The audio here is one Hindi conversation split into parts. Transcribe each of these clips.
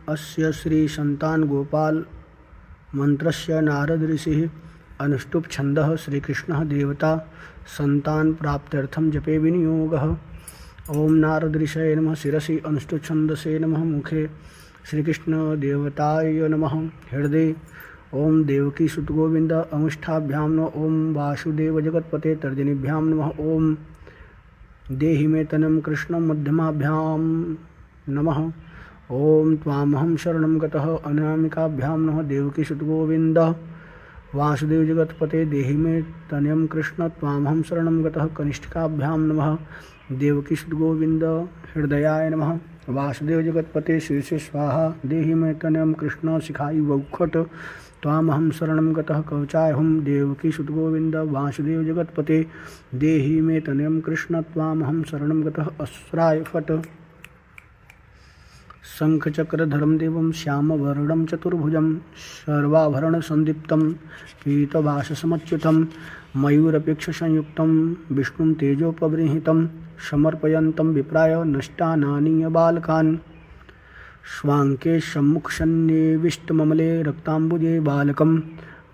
अस्य श्री संतान गोपाल मंत्रस्य नारद ऋषिः अनुष्टुप् छन्दः श्रीकृष्णः देवता संतान प्राप्त्यर्थं जपे विनियोगः। ओम नारद ऋषये नमः। शिरसि अनुष्टुप् छन्दसे नमः। मुखे श्रीकृष्ण देवताय नमः। हृदये ओम देवकी सुत गोविंद अंगुष्ठाभ्यां नमः। ओम वासुदेव जगत्पते तर्जनीभ्यां नमः। ओम देहि मे तनं कृष्ण मध्यमाभ्यां नमः। ओम त्वामहं शरणं गतः अनामिकाभ्यां नमः। देवकी सुत गोविंद वासुदेव जगत्पते देहि मे तनयं कृष्ण त्वामहं शरणं गतः कनिष्ठिकाभ्यां नमः। देवकी सुत गोविंद हृदयाय नमः। वासुदेव जगत्पते शीर्षे स्वाहा। देहि मे तनयं कृष्ण शिखाई वौखट त्वामहं शरणं गतः कवचायहुं। देवकी सुत गोविंद वासुदेव जगत्पते देहि मे तनयं कृष्ण त्वामहं शरणं गतः अस्राय फट। शंखचक्रधरं देवं श्यामवर्णं चतुर्भुजं सर्वाभरणसंदीप्तं पीतवाससमच्युतं मयूरपेक्षसंयुक्तं विष्णुं तेजोपबृंहितं समर्पयन्तं विप्राय नष्टानानीय बालकान्। स्वाङ्के सम्मुखसन्निविष्टममले रक्ताम्बुजे बालकं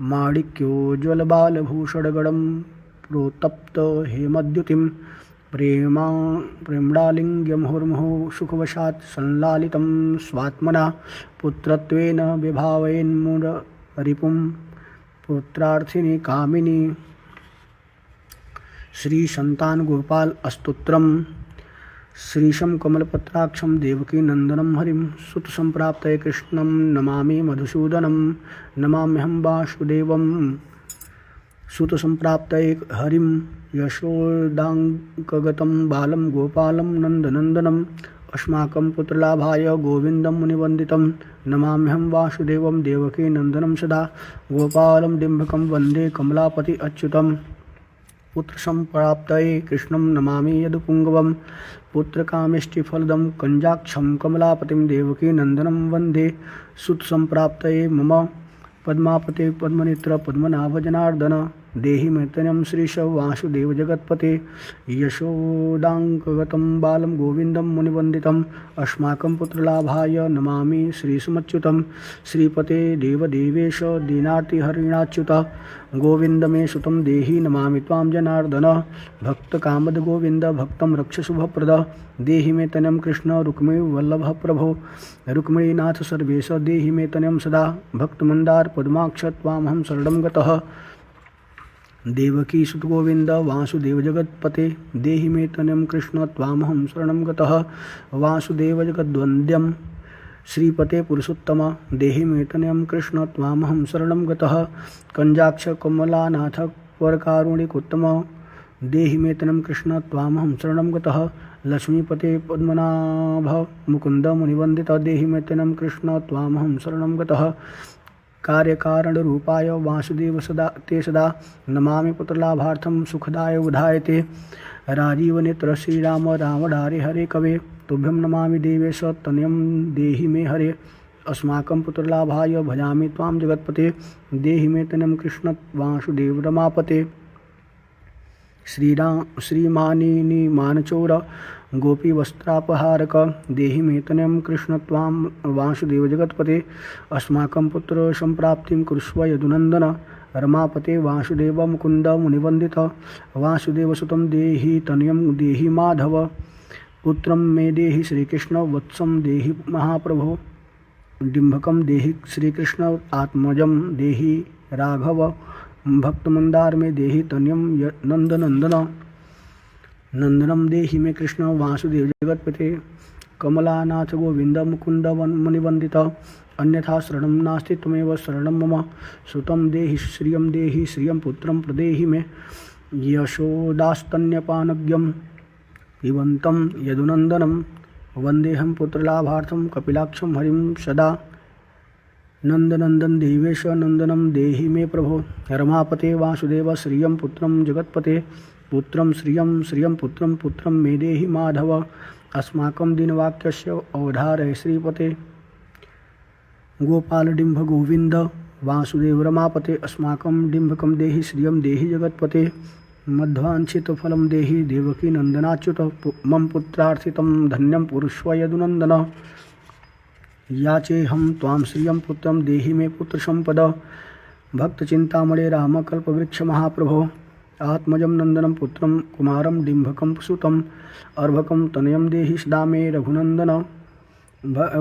माणिक्योज्ज्वलबालभूषणगणं प्रोत्तप्त हेमद्युतिं प्रेम्णालिङ्ग्यमुहुर्मुहुः सुखवशात् संलालितं स्वात्मना पुत्रत्वेन विभावयन्मुररिपुं पुत्रार्थिनी कामिनी। श्री संतान गोपाल स्तोत्रम्। श्रीशं कमलपत्राक्षं देवकी नंदनं हरिं सुतसंप्राप्तये कृष्णं नमामि मधुसूदनं। नमाम्यहं वासुदेवं सुतसंप्राप्तये हरिं यशोदाङ्कगतं बालं गोपालं नन्दनन्दनम् अस्माकं पुत्रलाभाय गोविन्दं मुनिवन्दितं। नमाम्यहं वासुदेवं देवकी नन्दनं सदा गोपालं डिम्भकं वन्दे कमलापति अच्युतम्। पुत्रसंप्राप्तये कृष्णं नमामि यदुपुङ्गवं पुत्रकामेष्टिफलदं कञ्जाक्षं कमलापतिं देवकी नन्दनं वन्दे। सुतसंप्राप्तये मम पद्मापते पद्मनेत्र पद्मनाभ जनार्दन देहि मे तनयं श्रीश वासुदेव जगत्पते यशोदाङ्कगतं बालं गोविन्दं मुनिवन्दितम्। अस्माकं पुत्रलाभाय नमामि श्रीसमच्युतं। श्रीपते देवदेवेश दीनार्तिहरिणाच्युत गोविन्द मे सुतं देहि नमामि त्वां जनार्दन। भक्तकामद गोविन्द भक्तं रक्ष शुभप्रद देहि मे तनयं कृष्ण रुक्मिणी वल्लभ प्रभो। रुक्मिणीनाथ सर्वेश देहि मे तनयं सदा भक्तमन्दार पद्माक्ष त्वामहं शरणं गतः। देवकी सुत गोविंद वासुदेव जगत्पते देहि मे तनयं कृष्ण त्वामहं शरणं गतः। वासुदेव जगद्वन्द्यं श्रीपते पुरुषोत्तम देहि मे तनयं कृष्ण त्वामहं शरणं गतः। कञ्जाक्ष कमलानाथ वरकारुणिकोत्तम देहि मे तनयं कृष्ण त्वामहं शरणं गतः। लक्ष्मीपते पद्मनाभ मुकुन्द मुनिवन्दित देहि मे तनयं कृष्ण त्वामहं शरणं गतः। कार्यकारणरूपाय वासुदेव सदा ते सदा नमामि पुत्रलाभार्थं सुखदाय उधायते। राजीवनेत्र श्रीराम रामधारे हरे कवे तुभ्यं नमामि देवेश तनयं देहि मे हरे। अस्माकं पुत्रलाभाय भजामि त्वां जगत्पते देहि मे तनयं कृष्ण वासुदेव रमापते। श्रीमानिनी मानचोर गोपी वस्त्रापहारक देहि मे तनयं कृष्ण त्वां वासुदेव जगत्पते। अस्माकं पुत्र संप्राप्तिं कुरुष्व यदुनन्दन रमापते वासुदेव मुकुन्द मुनिवन्दित। वासुदेव सुतं देहि तनयं देहि माधव पुत्रं मे देहि श्रीकृष्ण वत्सं देहि महाप्रभो। डिम्भकं देहि श्रीकृष्ण आत्मजं देहि राघव। भक्तमन्दार में देहि तनयं नन्दनन्दन। नंदनम देहि मे कृष्ण वासुदेव जगत्पते। कमलानाथ गोविंद मुकुंद मुनिवंदित अन्यथा शरणं नास्ति त्वमेव शरणं मम। सुतं देहि श्रियं पुत्रं प्रदेहि मे। यशोदास्तन्यपानज्ञं पिबन्तं यदुनन्दनं वन्देऽहं पुत्रलाभार्थं कपिलाक्षं हरिं सदा। नंदनंदन देवेश नंदनं देहि मे प्रभो। रमापते वासुदेव श्रियं पुत्रं जगत्पते। पुत्रं श्रियं पुत्रं मे देहि माधव। अस्माकं दीनवाक्यस्य अवधारय श्रीपते। गोपाल डिम्भ गोविंद वासुदेव रमापते। अस्माकं डिम्भकं देहि श्रियं देहि जगत्पते। मध्वांछितफलं देहि देवकी नन्दनाच्युत मम पुत्रार्थितं धन्यं पुरुष्व यदुनन्दन। याचेऽहं त्वां श्रियं पुत्रं देहि मे पुत्रसम्पद भक्तचिन्तामणे रामकल्पवृक्षमहाप्रभो आत्मजं नन्दनं पुत्रं कुमारं डिम्भकं सुतं अर्भकं तनयं देहि सदा मे रघुनन्दन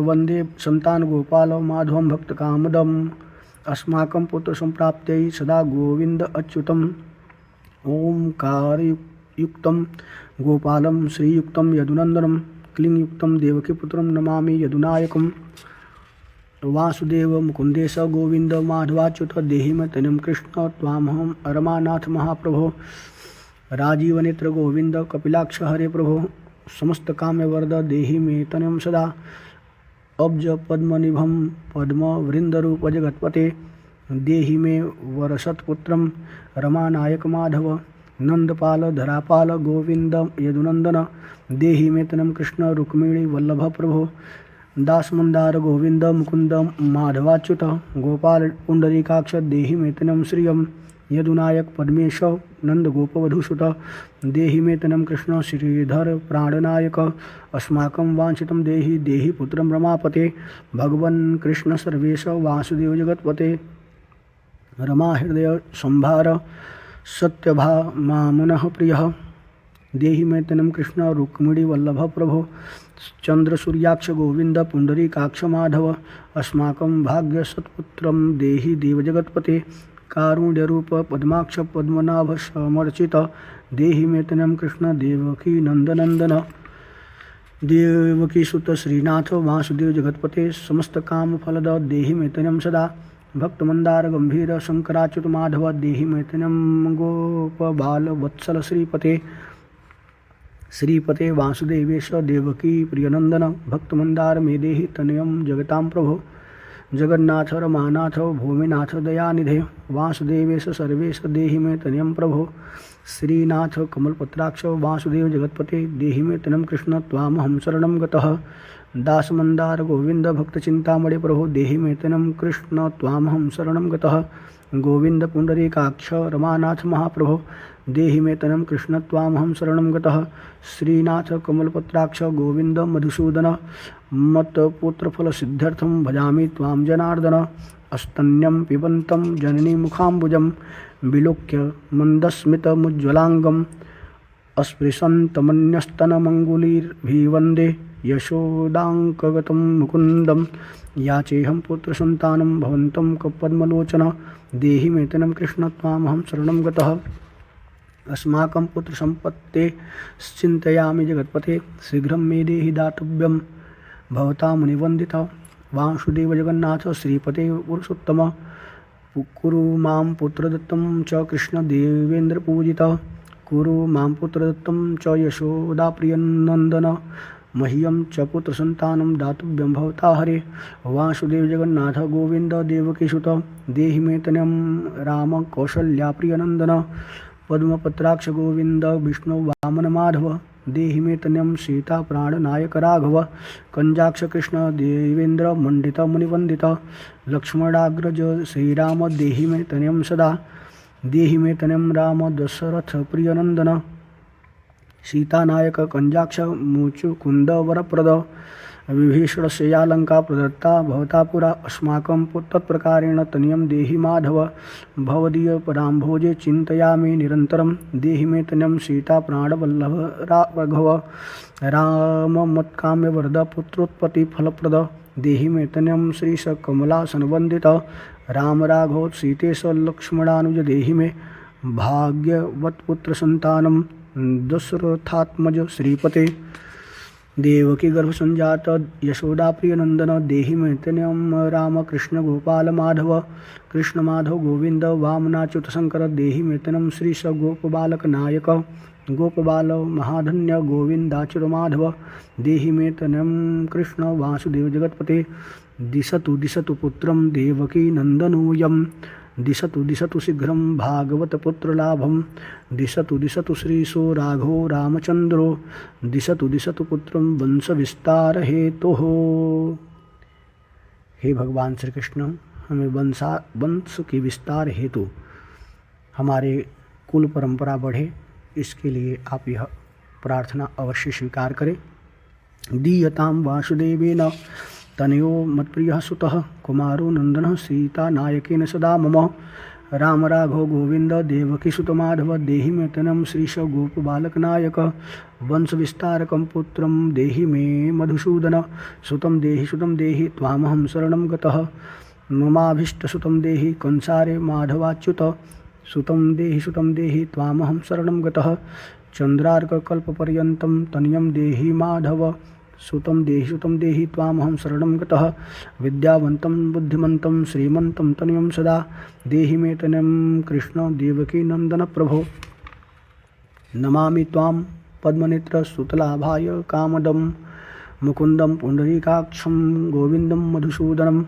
वन्दे सन्तानगोपाल माधवं भक्तकामदम् अस्माकं पुत्रसम्प्राप्त्यै सदा गोविन्द अच्युतम् ओंकारयुक्तं गोपालं श्रीयुक्तं यदुनन्दनं क्लींयुक्तं देवकीपुत्रं नमामि यदुनायकम् वासुदेव मुकुन्देश गोविन्द माधवाच्युत देहि मे तनयं कृष्ण त्वामहं रमानाथ महाप्रभो राजीवनेत्र गोविन्द कपिलाक्ष हरे प्रभो समस्तकाम्यवरद देहि मे तनयं सदा अब्ज पद्मनिभं पद्मवृन्दरूप जगत्पते देहि मे वरसत्पुत्रं रमानायक माधव नंदपाल धरापाल गोविंद यदुनंदन देहि मे तनयं कृष्ण रुक्मिणी वल्लभ प्रभो दासमंदार गोविंद मुकुंद माधवाच्युत गोपाल पुंडरीकाक्ष देहि मे तनयं श्रियं यदुनायक पद्मेश नंद गोपवधूसुत देहि मे तनयं कृष्ण श्रीधर प्राणनायक अस्माकं वांछितं देहि देहि पुत्रं रमापते भगवन् कृष्ण सर्वेश वासुदेव जगत्पते रमाहृदय संभार सत्यभामामुनः प्रियः देहि मे तनयं कृष्ण रुक्मिणी वल्लभ प्रभो चंद्रसूर्याक्ष गोविंद पुंडरीकाक्ष माधव अस्माकं भाग्य सत्पुत्रं देहि देवजगत्पते कारुण्यरूप पद्माक्ष पद्मनाभ समर्चित देहि मे तनयं कृष्ण देवकी नंदनंदन देवकीसुत श्रीनाथ वासुदेव जगत्पते समस्त काम फलद देहि मे तनयं सदा भक्तमंदार गंभीर शंकराच्युत माधव देहि मे तनयं गोपबाल वत्सल श्रीपते वासुदेवेश देवकी प्रियनंदन भक्तमंदार मे देहि तनयं जगतां प्रभो जगन्नाथ रमानाथ भूमिनाथ दयानिधे वासुदेवेश सर्वेश देहि मे तनयं प्रभो श्रीनाथ कमलपत्राक्ष वासुदेव जगत्पते देहि मे तनयं कृष्ण त्वामहं शरणं गतः दासमंदार गोविंद भक्तचिंतामणि प्रभो देहि मे तनयं कृष्ण त्वामहं शरणं गतः गोविंद पुंडरीकाक्ष रमानाथ महाप्रभो देहि मे तनयं कृष्ण त्वामहं शरणं गतः श्रीनाथ कमलपत्राक्ष गोविंद मधुसूदन मत्पुत्रफलसिद्ध्यर्थं भजामि त्वां जनार्दन अस्तन्यं पिबन्तं जननी मुखाम्बुजं विलोक्य मन्दस्मितमुज्ज्वलाङ्गम् अस्पृशन्तमन्यस्तनमङ्गुलीर्भिवन्दे यशोदाङ्कगतं मुकुन्दं याचेऽहं पुत्रसन्तानं भवन्तं पद्मलोचन देहि मे तनयं कृष्ण त्वामहं शरणं गतः अस्माकं पुत्रसम्पत्ते चिन्तयामि जगत्पते शीघ्रं मे देहि दातव्यं भवता मुनिवन्दित वासुदेव जगन्नाथ श्रीपते पुरुषोत्तम कुरु मां पुत्रदत्तं च कृष्ण देवेन्द्र पूजित कुरु मां पुत्रदत्तं च यशोदाप्रियनन्दन मह्यं च पुत्रसन्तानं दातव्यं भवता हरे वासुदेव जगन्नाथ गोविन्द देवकीसुत देहि मे तनयं राम कौसल्याप्रियनन्दन पद्मपत्राक्ष गोविंद विष्णु वामन माधव देहि मे तनयं सीता प्राणनायक राघव कंजाक्ष कृष्ण देवेन्द्र मंडित मुनिवंदित लक्ष्मणाग्रज श्रीराम देहि मे तनयं सदा देहि मे तनयं राम दशरथ प्रियनंदन सीतानायक कंजाक्ष मुचुकुंद वरप्रद विभीषणस्यालंका प्रदत्ता भवता पुरा अस्माकं तत्प्रकारेण तनयं देहि माधव भवदीय पदाम्भोजे चिन्तयामि निरन्तरं देहि मे तनयं सीता प्राणवल्लभ राघव राम मत्काम्यवरद पुत्रोत्पत्ति फलप्रद देहि मे तनयं श्रीश कमलासनवन्दित राम राघव सीतेश लक्ष्मणानुज देहि मे भाग्यवत्पुत्रसन्तानं दशरथात्मज श्रीपते देवकी गर्भसंजात यशोदा प्रियनंदन देहि मे तनयं राम कृष्ण गोपाल माधव कृष्ण माधव गोविंद वामनाच्युत शंकर देहि मे तनयं श्रीश गोपबालक नायक गोपबाल महाधन्य गोविंदाच्युत माधव देहि मे तनयं कृष्ण वासुदेव जगत्पते दिशतु दिशतु पुत्रं देवकी नंदनूयं दिशतु दिशतु शीघ्रं भागवतपुत्रलाभं दिशतु दिशतु श्रीशो राघो रामचंद्रो दिशतु दिशतु पुत्रं वंशविस्तार हेतुः। हे भगवान श्री कृष्ण, हमें वंश के विस्तार हेतु हमारे कुल परंपरा बढ़े, इसके लिए आप यह प्रार्थना अवश्य स्वीकार करें। दीयतां वासुदेवेन तनयो मत्प्रियः सुतः कुमारो नन्दनः सीतानायकेन सदा मम राम राघव गोविंद देवकीसुतमाधव देहि मे तनं श्रीश गोपबालकनायक वंशविस्तारकं पुत्रं देहि मे मधुसूदन सुतं देहि त्वामहं शरणं गतः ममाभीष्टसुतं देहि कंसारे माधवाच्युत सुतं देहि त्वामहं शरणं गतः चन्द्रार्ककल्पपर्यन्तं तनयं देहि माधव सुतं देहि त्वामहं शरणं गतः विद्यावन्तं बुद्धिमन्तं श्रीमन्तं तनयं सदा देहि मे तनयं कृष्ण देवकी नन्दन प्रभो नमामि त्वां पद्मनेत्र सुतलाभाय कामदं मुकुन्दं पुण्डरीकाक्षं गोविन्दं मधुसूदनं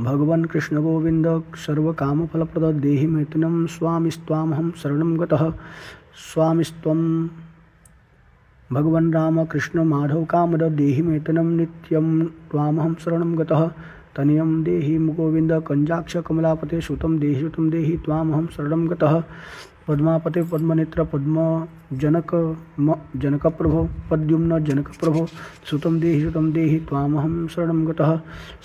भगवन् कृष्ण गोविन्द सर्वकामफलप्रद देहि मे तनयं स्वामिस्त्वामहं शरणं गतः स्वामिस्त्वं भगवन् राम कृष्ण माधव कामद देहि मे तनं नित्यं त्वामहं शरणं गतः तनयं देहि गोविन्द कंजाक्ष कमलापते सुतं देहि त्वामहं शरणं गतः पद्मापते पद्मनेत्र जनक प्रभो पद्युम्न जनक प्रभो सुतं देहि त्वामहं शरणं गतः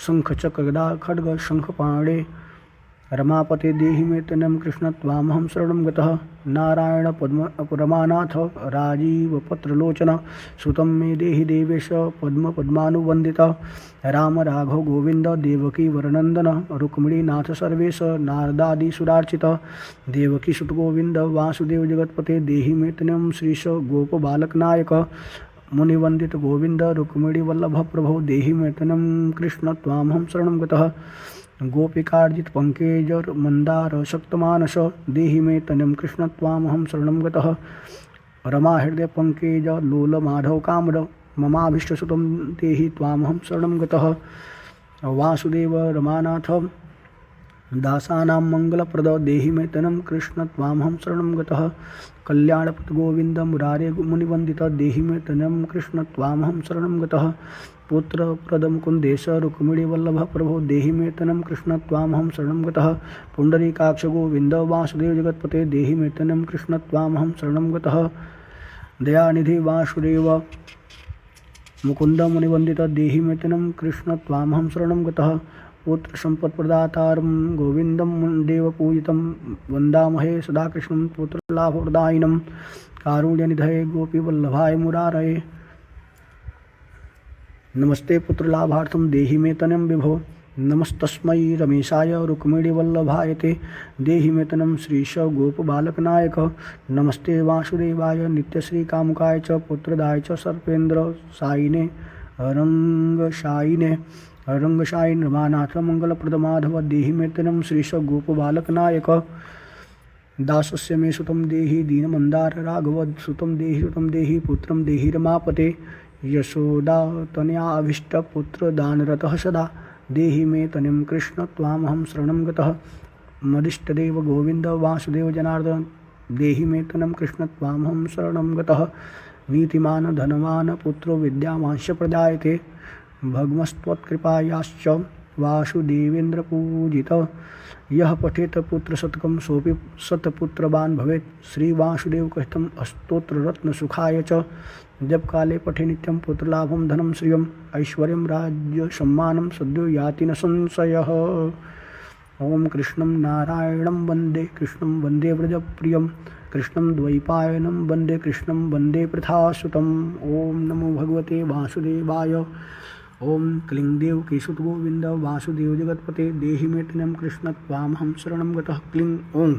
शंखचक्र गदा खड्ग शंखपाणे रमापते देहि मे तनं कृष्ण त्वामहं शरणं गतः नारायण रमानाथ राजीवपत्रलोचन सुतं मे देहि देवेश पद्मानुवन्दित राम राघव गोविंद देवकी वरनंदन रुक्मिणीनाथ सर्वेश नारदादिसुरार्चित देवकी सुत गोविंद वासुदेव जगत्पते देहि मे तनं श्रीश गोपबालकनायक मुनिवंदित गोविंद रुक्मिणी वल्लभ प्रभो देहि मे तनं कृष्ण त्वामहं शरणं गतः गोपिकार्जित पंकज मंदार शक्तमानस देहि मे तनं कृष्ण त्वामहं शरणं गतः रमा हृदय पंकज लोल माधव कामद ममाभीष्टसुतं देहि त्वामहं शरणं गतः वासुदेव रमानाथ दासानां मंगलप्रद देहि मे तनं कृष्ण त्वामहं शरणं गतः कल्याणपत गोविंद मुरारे मुनिवंदित देहि मे तनं कृष्ण त्वामहं शरणं गतः पुत्र प्रदम कुंदेश रुक्मिणी वल्लभ प्रभो देहि मे तनं कृष्ण त्वामहं शरणं गतः पुंडरीकाक्ष गोविंद वासुदेव जगत्पते देहि मे तनं कृष्ण त्वामहं शरणं गतः दयानिधि वासुदेव मुकुंद मुनिवंदित देहि मे तनं कृष्ण त्वामहं शरणं गतः पुत्र संपत्प्रदातारं गोविंदं देवपूजितं वन्दामहे सदा कृष्णं पुत्रलाभप्रदायिनं कारुण्यनिधये गोपीवल्लभाय मुरारये नमस्ते पुत्रलाभार्थं देहि मे तनं विभो नमस्तस्मै रमेशाय रुक्मिणीवल्लभाय ते देहि मे तनं श्रीश गोपबालकनायक नमस्ते वासुदेवाय नित्यश्रीकामुकाय च पुत्रदाय च सर्पेन्द्र सायिने रंगशायिन रमानाथ मंगलप्रदमाधव देहि मे तनं श्रीश गोपबालकनायक दासस्य मे सुतं देहि दीनमन्दार राघव सुतं देहि पुत्रं देहि रमापते यशोदा तनयाभीष्टपुत्रदानरतः सदा देहि मे तनं कृष्ण त्वामहं शरणं गतः मदिष्टदेव गोविंद वासुदेव जनार्दन देहि मे तनं कृष्ण त्वामहं शरणं गतः नीतिमान धनवान पुत्रो विद्यामांश्च प्रदायते भगवस्त्वत्कृपायाश्च वासुदेवेन्द्र पूजित यः पठेत पुत्रशतकं सोऽपि शतपुत्रवान् भवेत् श्रीवासुदेव कथितम् अस्तोत्ररत्नसुखाय च जब काले पठे नित्यं पुत्रलाभं धनं श्रियम् ऐश्वर्यं राज्य सम्मानं सद्यो याति न संशयः ओम कृष्णं नारायणं वन्दे कृष्णं वन्दे व्रजप्रियं कृष्णं द्वैपायनं वन्दे कृष्णं वन्दे पृथासुतम् ओम नमो भगवते वासुदेवाय ओम क्लीं देवकीसुत गोविंद वासुदेव जगत्पते देहि मे तनं कृष्ण त्वामहं शरणं गतः क्लीं ओम।